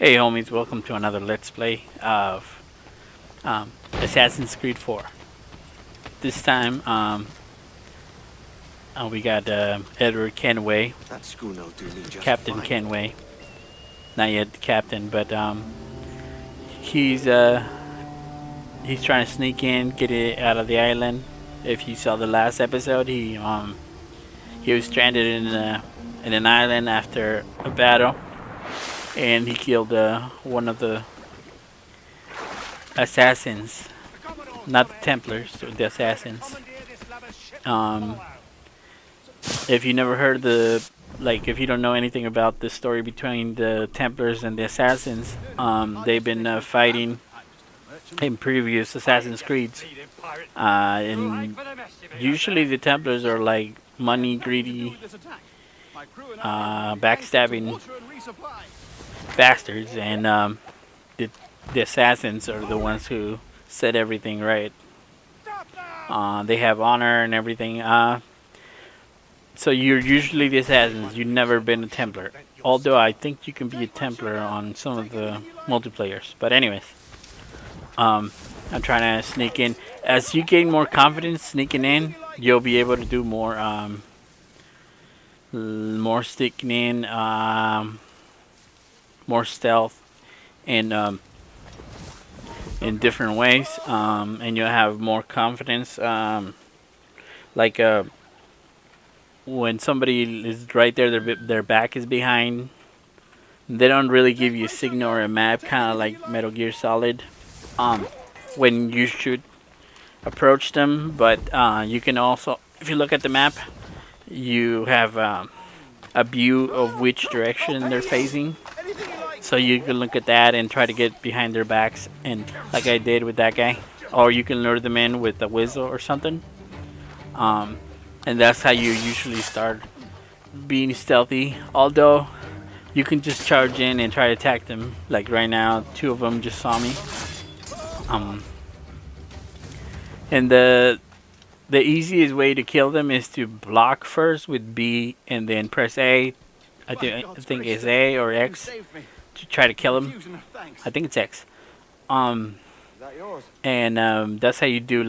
Hey homies, welcome to another Let's Play of Assassin's Creed 4. This time, we got Edward Kenway, That schooner'll do me just Captain fine. Kenway. Not yet the captain, but he's trying to sneak in, get it out of the island. If you saw the last episode, he was stranded in an island after a battle. And he killed one of the assassins, not the Templars, the assassins. If you never heard if you don't know anything about the story between the Templars and the assassins, they've been fighting in previous Assassin's Creeds. And usually the Templars are like money greedy, backstabbing bastards, and the assassins are the ones who set everything right. They have honor and everything. So you're usually the assassins. You've never been a Templar. Although I think you can be a Templar on some of the multiplayers. But anyways, I'm trying to sneak in. As you gain more confidence sneaking in, you'll be able to do more sneaking in, more stealth, and in different ways, and you'll have more confidence. When somebody is right there, their back is behind. They don't really give you a signal or a map, kind of like Metal Gear Solid. When you should approach them, but you can also, if you look at the map, you have a view of which direction they're facing. So you can look at that and try to get behind their backs, and like I did with that guy. Or you can lure them in with a whistle or something. And that's how you usually start being stealthy. Although you can just charge in and try to attack them. Like right now, 2 of them just saw me. And the easiest way to kill them is to block first with B and then press A. I think it's A or X to try to kill him. I think it's X. And that's how you do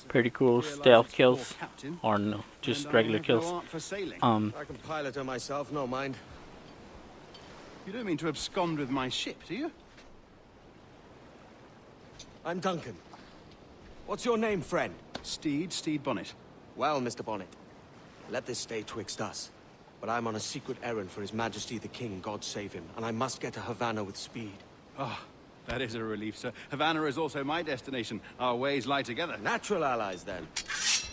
pretty cool stealth kills, or no, just regular kills. I can pilot her myself, no mind. You don't mean to abscond with my ship, do you? I'm Duncan. What's your name, friend? Steed Bonnet. Well, Mr. Bonnet, let this stay twixt us. But I'm on a secret errand for His Majesty the King, God save him, and I must get to Havana with speed. Ah, that is a relief, sir. Havana is also my destination. Our ways lie together. Natural allies, then.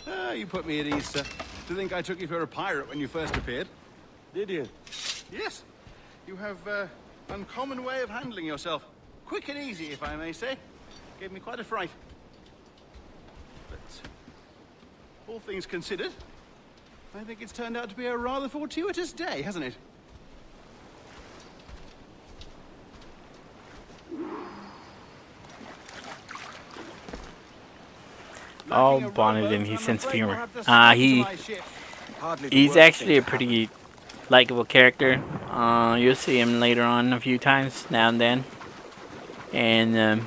Ah, you put me at ease, sir. To think I took you for a pirate when you first appeared. Did you? Yes. You have uncommon way of handling yourself. Quick and easy, if I may say. Gave me quite a fright. But all things considered, I think it's turned out to be a rather fortuitous day, hasn't it? Oh, Bonnet and his sense of humor. He's actually a pretty likable character. You'll see him later on a few times, now and then. And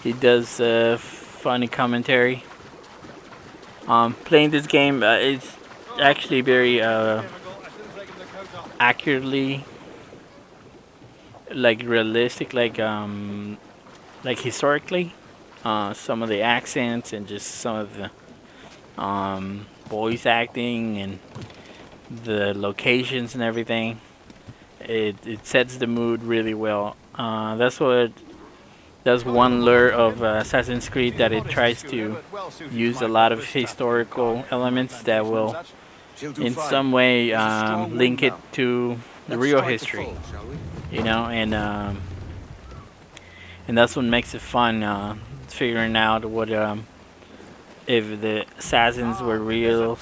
he does funny commentary. Playing this game, it's actually very accurately, realistic, historically. Some of the accents and just some of the voice acting and the locations and everything. It sets the mood really well. That's one lure of Assassin's Creed, that it tries to use a lot of historical elements that will in some way link it to the real history, you know, and that's what makes it fun, figuring out what if the assassins were real,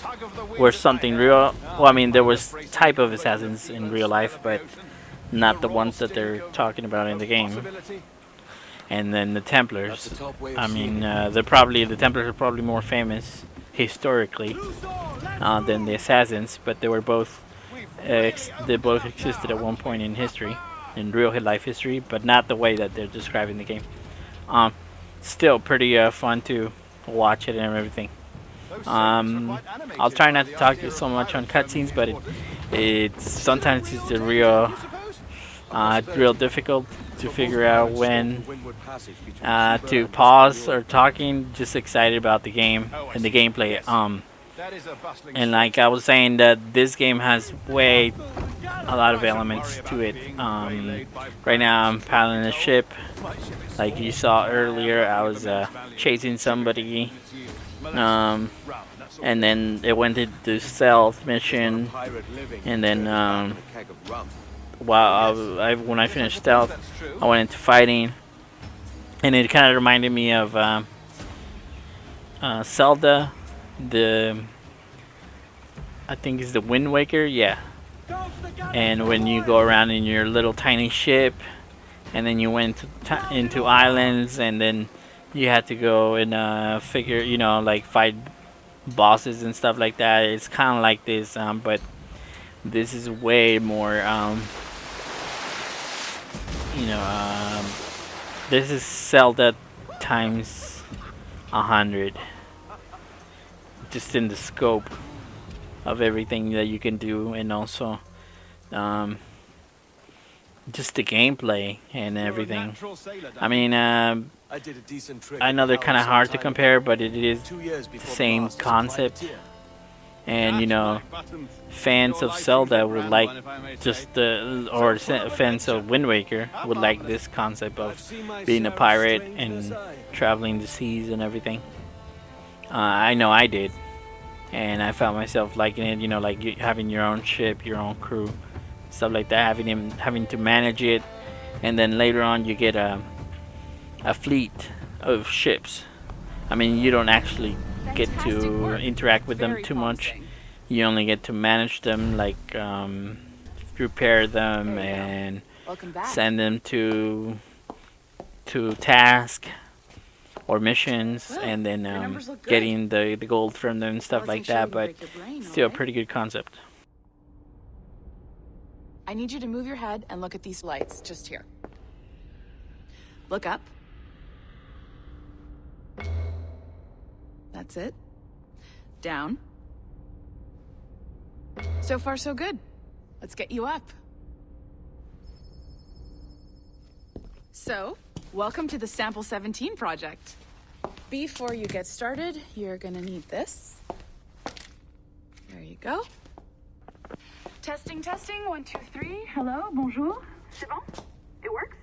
were something real. Well, I mean, there was type of assassins in real life, but not the ones that they're talking about in the game. And then the Templars. I mean, the Templars are probably more famous historically than the Assassins, but they were both they both existed at one point in history, in real life history, but not the way that they're describing the game. Um, Still pretty fun to watch it and everything. Those segments were Um, quite animated I'll try by not the to talk idea of so much on pirates roaming cutscenes, but the waters. it's sometimes it's a real, You suppose? real difficult to figure out when The windward passage between Cuba to and pause Hispaniola. or talking. Just excited about the game Oh, I and the see. gameplay. Yes. That is a bustling And street. like I was saying, that this game has way a lot of I shouldn't elements worry to about it. being waylaid by Right now I'm pirates. piloting a ship. My ship is Like you saw earlier, I was chasing somebody, and then it went into the stealth mission. Pirate living And then, turns back in a keg of rum. While when I finished stealth, I went into fighting, and it kind of reminded me of Zelda, I think it's the Wind Waker, yeah. And when you go around in your little tiny ship, and then you went into islands, and then you had to go and figure, like fight bosses and stuff like that. It's kind of like this, but this is way more, you know, this is Zelda times 100, just in the scope of everything that you can do, and also just the gameplay and everything. I mean, I did a decent trick I know in they're the kind of Howard hard to Time compare, ago. but it is 2 years the before same Blast was a concept. privateer. And fans of Zelda would like just fans of Wind Waker would like this concept I've of seen my being a share of pirate strangeness, and aye. traveling the seas and everything. I know I did, and I found myself liking it. Like having your own ship, your own crew, stuff like that. Having to manage it, and then later on you get a fleet of ships. I mean, you don't actually get to interact with them too much. You only get to manage them, like repair them and send them to task or missions, and then getting the gold from them and stuff like that. But still a pretty good concept. I need you to move your head and look at these lights just here. Look up. That's it. Down. So far, so good. Let's get you up. So, welcome to the Sample 17 project. Before you get started, you're gonna need this. There you go. Testing, testing, 1, 2, 3. Hello, bonjour. C'est bon? It works?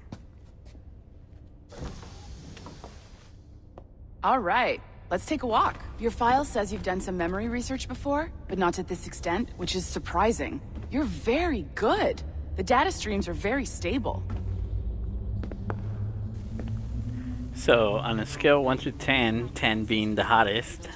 All right, let's take a walk. Your file says you've done some memory research before, but not to this extent, which is surprising. You're very good. The data streams are very stable. So on a scale 1 to 10, 10 being the hottest,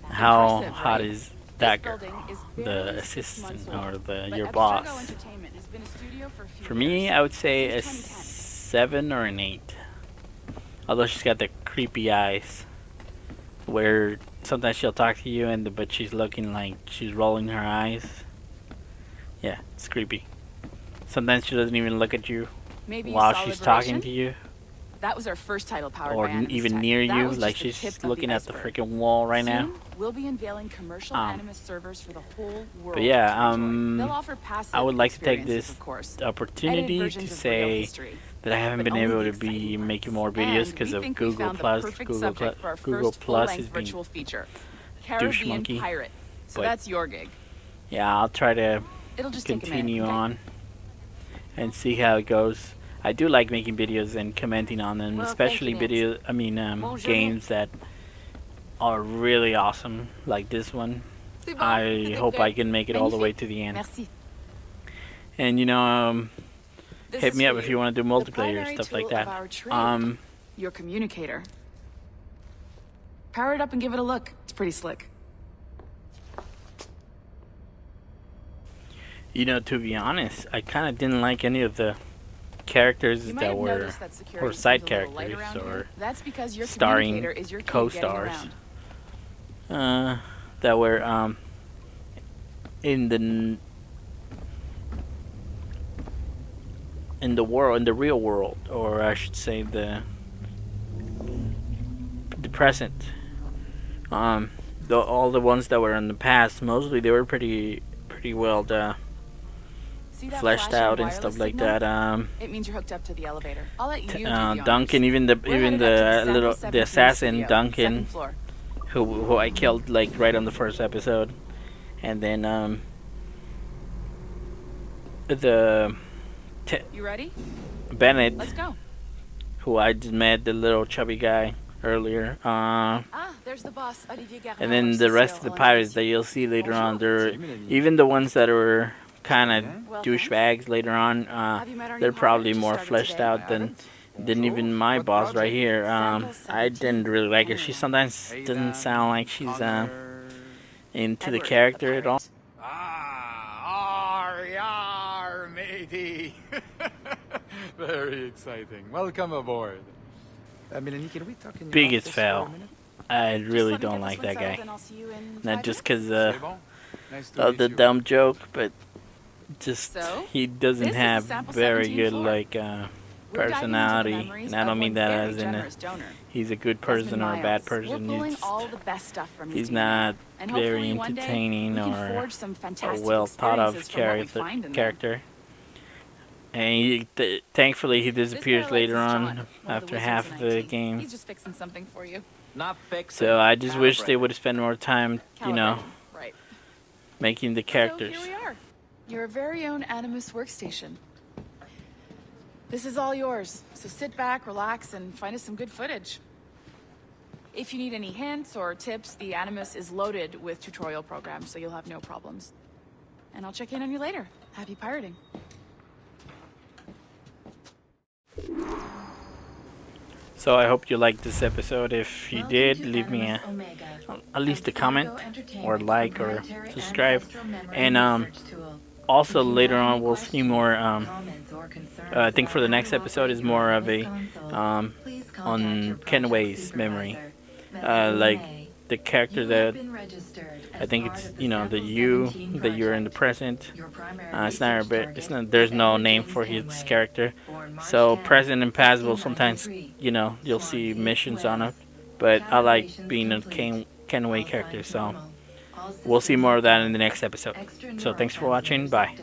how Impressive, hot right? is that This girl? building is The barely 6 assistant months old, or but your Abstergo boss? Entertainment has been a studio for a few For me, years. I would say a Since 2010. 7 or an 8. Although she's got the creepy eyes, where sometimes she'll talk to you but she's looking like she's rolling her eyes. Yeah, it's creepy. Sometimes she doesn't even look at you Maybe you while saw she's Liberation? talking to you, That was our first title powered or by Animus even Tech. near That you, was like just the she's tip of looking at the iceberg. freaking wall right now. Soon, we'll be unveiling commercial Animus servers for the whole world. But yeah, to enjoy. They'll offer passive I would like to take experiences, this of course. opportunity Edited to versions of real say history, that I haven't but been only able the to be exciting making parts. more videos And because we of think we Google found the Plus. perfect Google subject for our Google first Plus full-length is being virtual feature. douche Caribbean monkey. Pirate. So But- that's your gig. Yeah, I'll try to It'll just take a continue minute. Okay? on and see how it goes. I do like making videos and commenting on them, Well, especially thank you, games that are really awesome, like this one. C'est bon. I C'était hope good. I can make it all the way Magnifique. to the end. Merci. And This hit is me for up if you want to do The multiplayer primary stuff like tool of that. our trade. Your communicator. Power it up and give it a look. It's pretty slick. To be honest, I kind of didn't like any of the characters You might that have were noticed that security or side seems a little light characters around or here. That's because your starring communicator is your key co-stars. getting around. That were in the in the world, in the real world, or I should say the present. All the ones that were in the past, mostly they were pretty well See that fleshed flashing out and wireless stuff like signal? that. It means you're hooked up to the elevator. I'll let you do the honors. Duncan, even We're headed up to the Sample 17 assassin studio, Duncan, second floor. who I killed like right on the first episode, and then the You ready? Bennett, Let's go. who I just met, the little chubby guy earlier. There's the boss, Olivier Garand, And then our the rest CCO, of the on pirates that NBC. you'll see later on, they're even the ones that were kind of Well, douchebags later on. Have you met our They're new hire? probably Just more started fleshed today. out than even my boss right here. I didn't really like her. She sometimes doesn't sound like she's into the Edward, character the at all. Arr, yar, matey. Very exciting. Welcome aboard. Melanie, can we talk in your Biggest office for a fail. minute? I really Just let me don't get like this that one settled guy. and I'll see you in Not 5 just minutes. because C'est bon? Nice to of meet the you. dumb joke, but just So, he doesn't this is the have sample very 17 good floor. like We're diving into the personality, memories and I of don't mean one that very as in generous donor. he's a good Desmond person or a Miles. bad We're person. pulling He's all the best stuff from his he's DNA. not And very hopefully one day entertaining we can or forge some a fantastic well thought of experiences from what we find in there. character. And thankfully he This disappears guy later likes on John, one of the after wizards half in of the IT. game. He's just fixing something for you. Not fixing. So I just wish they calibrating. would have spent more time, Calibrating. Right. making the characters. So here we are. Your very own Animus workstation. This is all yours. So sit back, relax, and find us some good footage. If you need any hints or tips, the Animus is loaded with tutorial programs, so you'll have no problems. And I'll check in on you later. Happy pirating. So I hope you liked this episode. If you did, leave me at least a comment or like or subscribe. And also later on we'll see more. I think for the next episode is more of a on Kenway's memory, like the character that I think it's the you that you're in the present. It's not a bit. It's not. There's no name for his character. So present and past will sometimes you'll see missions on it. But I like being a Kenway character. So we'll see more of that in the next episode. So thanks for watching. Bye.